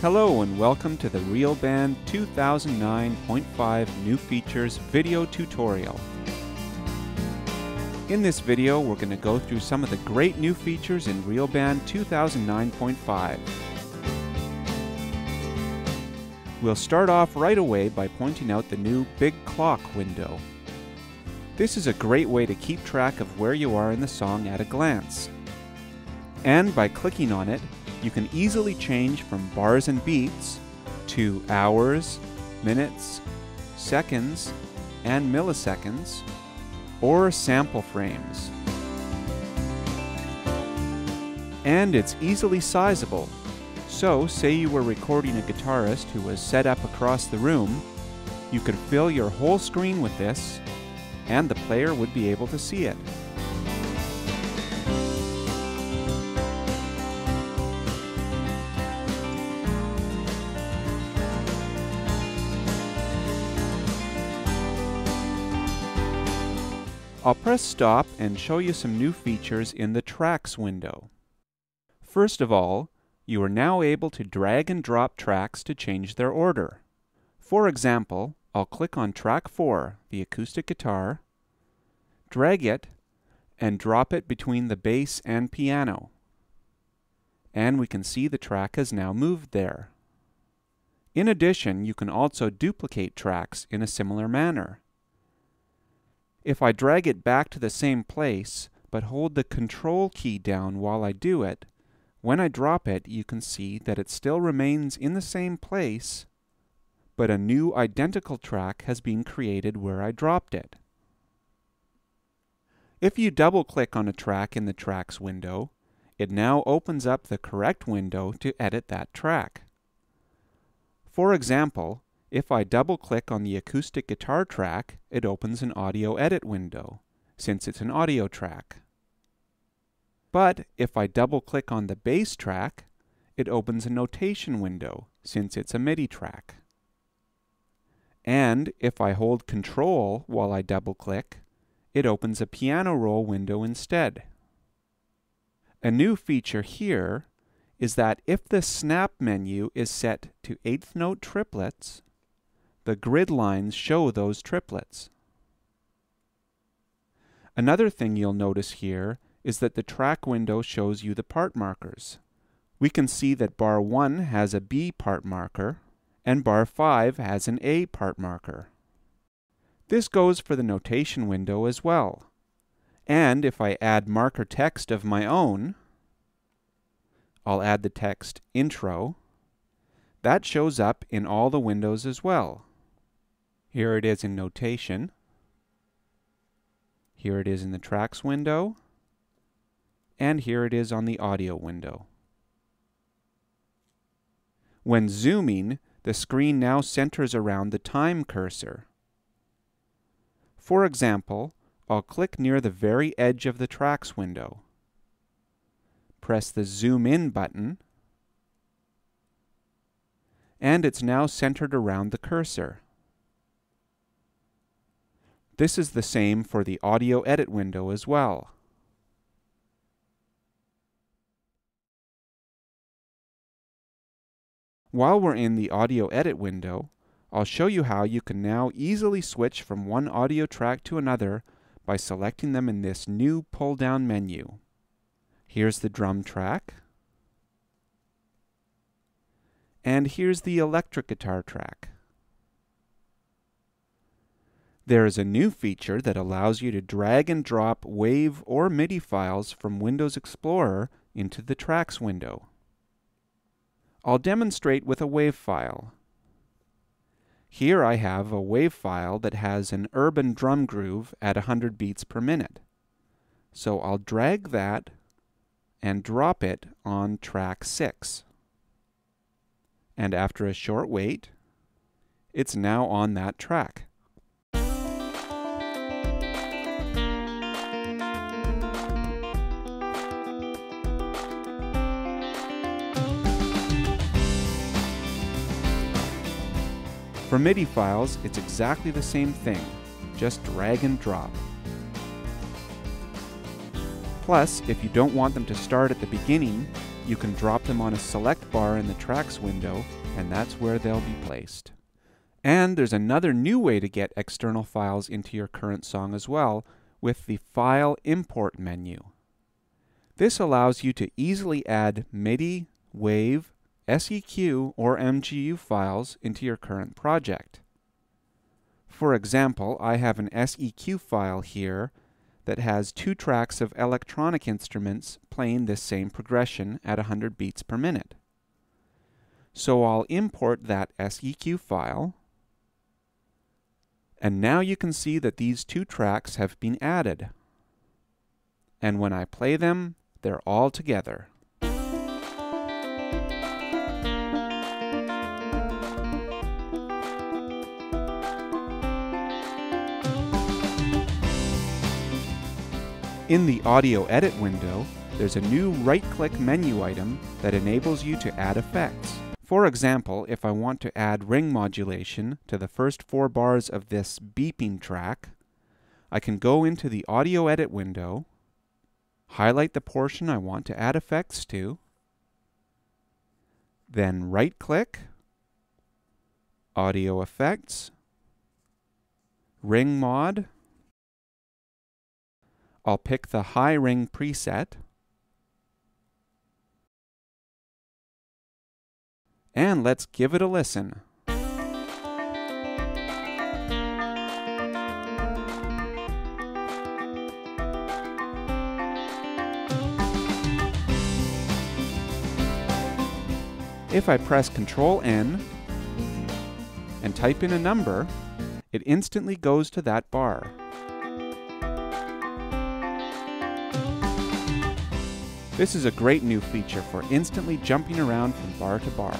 Hello and welcome to the RealBand 2009.5 New Features video tutorial. In this video, we're going to go through some of the great new features in RealBand 2009.5. We'll start off right away by pointing out the new Big Clock window. This is a great way to keep track of where you are in the song at a glance. And by clicking on it, you can easily change from bars and beats to hours, minutes, seconds, and milliseconds, or sample frames. And it's easily sizable. So, say you were recording a guitarist who was set up across the room, you could fill your whole screen with this, and the player would be able to see it. I'll press stop and show you some new features in the Tracks window. First of all, you are now able to drag and drop tracks to change their order. For example, I'll click on track 4, the acoustic guitar, drag it, and drop it between the bass and piano. And we can see the track has now moved there. In addition, you can also duplicate tracks in a similar manner. If I drag it back to the same place, but hold the Control key down while I do it, when I drop it, you can see that it still remains in the same place, but a new identical track has been created where I dropped it. If you double-click on a track in the Tracks window, it now opens up the correct window to edit that track. For example, if I double-click on the acoustic guitar track, it opens an audio edit window, since it's an audio track. But if I double-click on the bass track, it opens a notation window, since it's a MIDI track. And if I hold Control while I double-click, it opens a piano roll window instead. A new feature here is that if the snap menu is set to 8th note triplets, the grid lines show those triplets. Another thing you'll notice here is that the track window shows you the part markers. We can see that bar 1 has a B part marker, and bar 5 has an A part marker. This goes for the notation window as well. And if I add marker text of my own, I'll add the text intro. That shows up in all the windows as well. Here it is in notation. Here it is in the Tracks window. And here it is on the audio window. When zooming, the screen now centers around the time cursor. For example, I'll click near the very edge of the Tracks window. Press the Zoom In button, and it's now centered around the cursor. This is the same for the audio edit window as well. While we're in the audio edit window, I'll show you how you can now easily switch from one audio track to another by selecting them in this new pull-down menu. Here's the drum track, and here's the electric guitar track. There is a new feature that allows you to drag and drop WAV or MIDI files from Windows Explorer into the Tracks window. I'll demonstrate with a WAV file. Here I have a WAV file that has an urban drum groove at 100 beats per minute. So I'll drag that and drop it on track 6. And after a short wait, it's now on that track. For MIDI files, it's exactly the same thing, just drag and drop. Plus, if you don't want them to start at the beginning, you can drop them on a select bar in the Tracks window, and that's where they'll be placed. And there's another new way to get external files into your current song as well, with the File Import menu. This allows you to easily add MIDI, WAV, SEQ, or MGU files into your current project. For example, I have an SEQ file here that has 2 tracks of electronic instruments playing this same progression at 100 beats per minute. So I'll import that SEQ file, and now you can see that these 2 tracks have been added. And when I play them, they're all together. In the Audio Edit window, there's a new right-click menu item that enables you to add effects. For example, if I want to add ring modulation to the first 4 bars of this beeping track, I can go into the Audio Edit window, highlight the portion I want to add effects to, then right-click, Audio Effects, Ring Mod. I'll pick the high ring preset, and let's give it a listen. If I press Ctrl-N and type in a number, it instantly goes to that bar. This is a great new feature for instantly jumping around from bar to bar.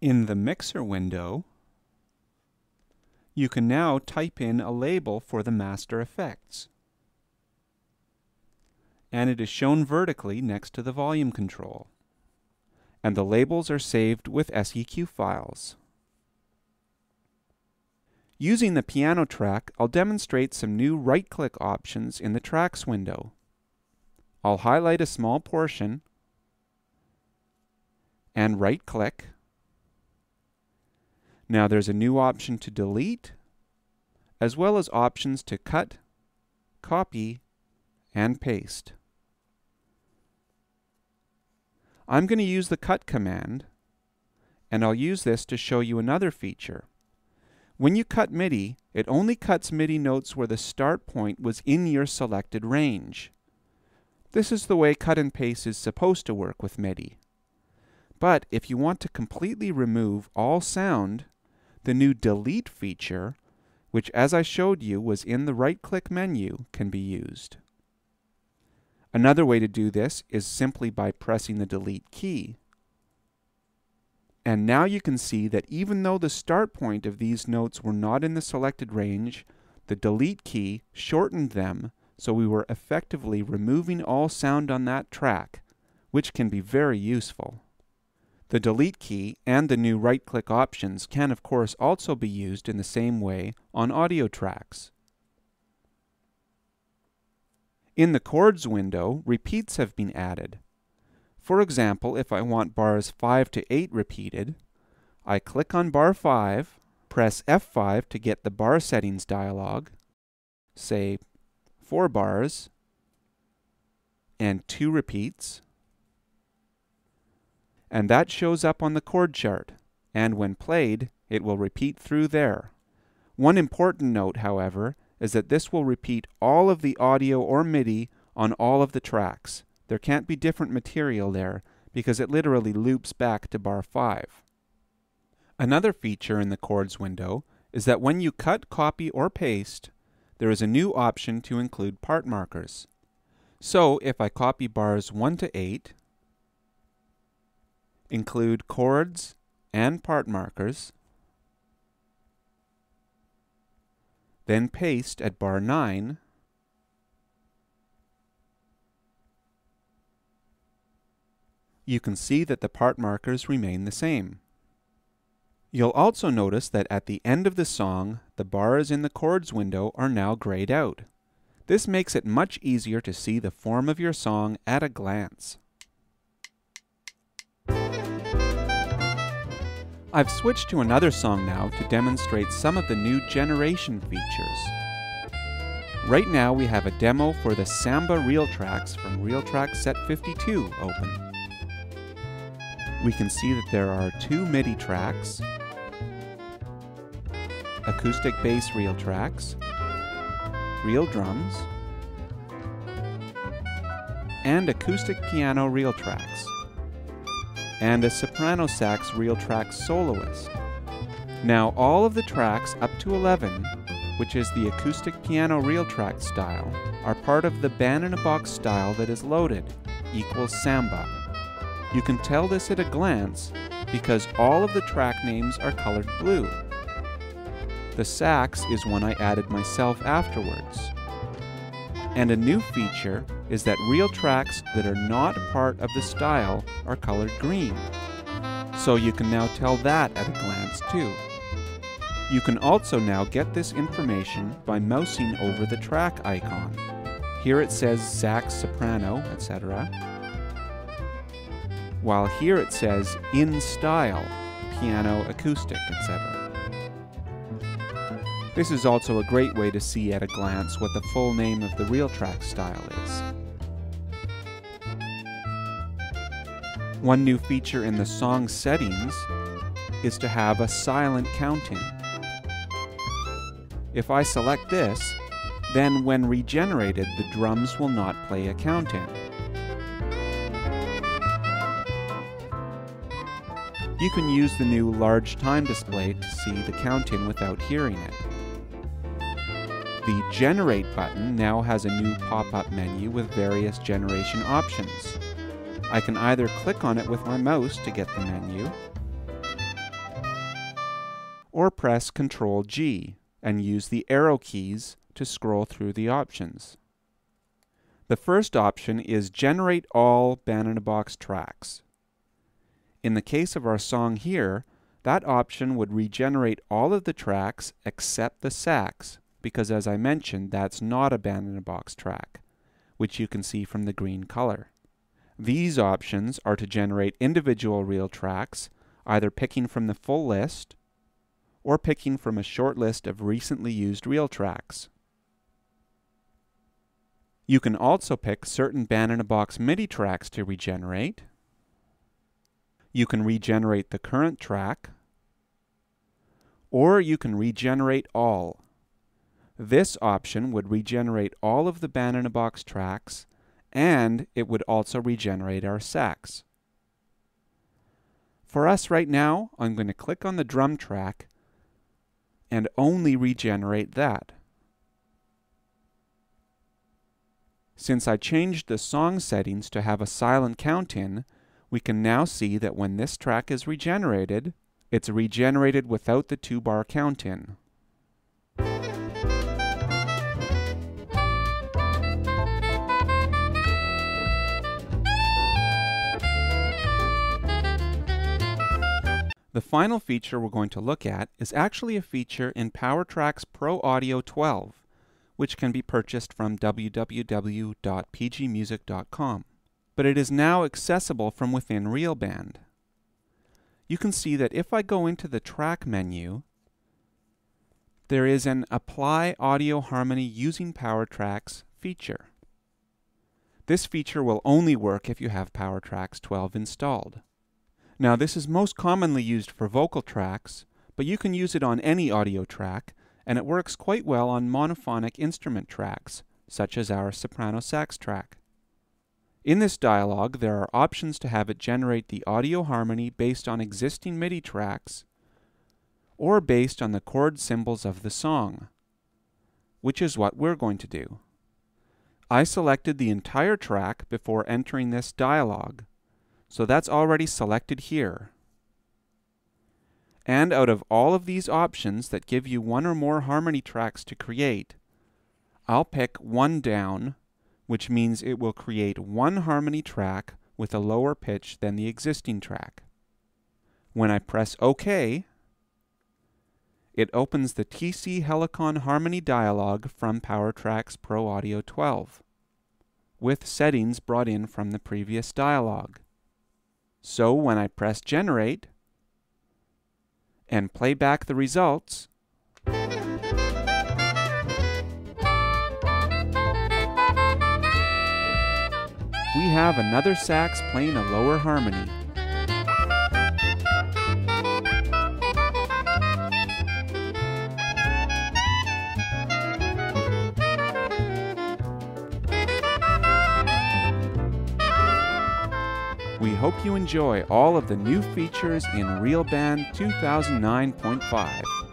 In the Mixer window, you can now type in a label for the master effects, and it is shown vertically next to the volume control, and the labels are saved with SEQ files. Using the piano track, I'll demonstrate some new right-click options in the Tracks window. I'll highlight a small portion and right-click. Now there's a new option to delete, as well as options to cut, copy, and paste. I'm going to use the cut command, and I'll use this to show you another feature. When you cut MIDI, it only cuts MIDI notes where the start point was in your selected range. This is the way cut and paste is supposed to work with MIDI. But if you want to completely remove all sound, the new delete feature, which as I showed you was in the right-click menu, can be used. Another way to do this is simply by pressing the delete key. And now you can see that even though the start point of these notes were not in the selected range, the delete key shortened them, so we were effectively removing all sound on that track, which can be very useful. The delete key and the new right-click options can of course also be used in the same way on audio tracks. In the Chords window, repeats have been added. For example, if I want bars 5 to 8 repeated, I click on bar 5, press F5 to get the bar settings dialog, say 4 bars, and 2 repeats, and that shows up on the chord chart, and when played, it will repeat through there. One important note, however, is that this will repeat all of the audio or MIDI on all of the tracks. There can't be different material there because it literally loops back to bar 5. Another feature in the Chords window is that when you cut, copy, or paste, there is a new option to include part markers. So if I copy bars 1 to 8, include chords and part markers, then paste at bar 9, you can see that the part markers remain the same. You'll also notice that at the end of the song, the bars in the Chords window are now grayed out. This makes it much easier to see the form of your song at a glance. I've switched to another song now to demonstrate some of the new generation features. Right now we have a demo for the Samba Real Tracks from Real Track Set 52 open. We can see that there are 2 MIDI tracks, acoustic bass real tracks, real drums, and acoustic piano real tracks, and a soprano sax real track soloist. Now all of the tracks up to 11, which is the acoustic piano real track style, are part of the band-in-a-box style that is loaded, equals Samba. You can tell this at a glance because all of the track names are colored blue. The sax is one I added myself afterwards. And a new feature is that real tracks that are not part of the style are colored green. So you can now tell that at a glance too. You can also now get this information by mousing over the track icon. Here it says sax, soprano, etc. While here it says in style, piano, acoustic, etc. This is also a great way to see at a glance what the full name of the real track style is. One new feature in the song settings is to have a silent counting. If I select this, then when regenerated, the drums will not play a count-in. You can use the new large time display to see the count-in without hearing it. The Generate button now has a new pop-up menu with various generation options. I can either click on it with my mouse to get the menu, or press Ctrl-G and use the arrow keys to scroll through the options. The first option is Generate All Band-in-a-Box Tracks. In the case of our song here, that option would regenerate all of the tracks except the sax, because as I mentioned, that's not a band-in-a-box track, which you can see from the green color. These options are to generate individual real tracks, either picking from the full list, or picking from a short list of recently used real tracks. You can also pick certain band-in-a-box MIDI tracks to regenerate. You can regenerate the current track, or you can regenerate all. This option would regenerate all of the band-in-a-box tracks, and it would also regenerate our sax. For us right now, I'm going to click on the drum track and only regenerate that. Since I changed the song settings to have a silent count-in, we can now see that when this track is regenerated, it's regenerated without the 2-bar count-in. The final feature we're going to look at is actually a feature in PowerTrack's Pro Audio 12, which can be purchased from www.pgmusic.com. But it is now accessible from within RealBand. You can see that if I go into the track menu, there is an Apply Audio Harmony Using PowerTracks feature. This feature will only work if you have PowerTracks 12 installed. Now, this is most commonly used for vocal tracks, but you can use it on any audio track, and it works quite well on monophonic instrument tracks, such as our soprano sax track. In this dialog, there are options to have it generate the audio harmony based on existing MIDI tracks, or based on the chord symbols of the song, which is what we're going to do. I selected the entire track before entering this dialog, so that's already selected here. And out of all of these options that give you one or more harmony tracks to create, I'll pick one down, which means it will create one harmony track with a lower pitch than the existing track. When I press OK, it opens the TC Helicon Harmony dialog from PowerTracks Pro Audio 12, with settings brought in from the previous dialog. So when I press Generate and play back the results, we have another sax playing a lower harmony. We hope you enjoy all of the new features in RealBand 2009.5.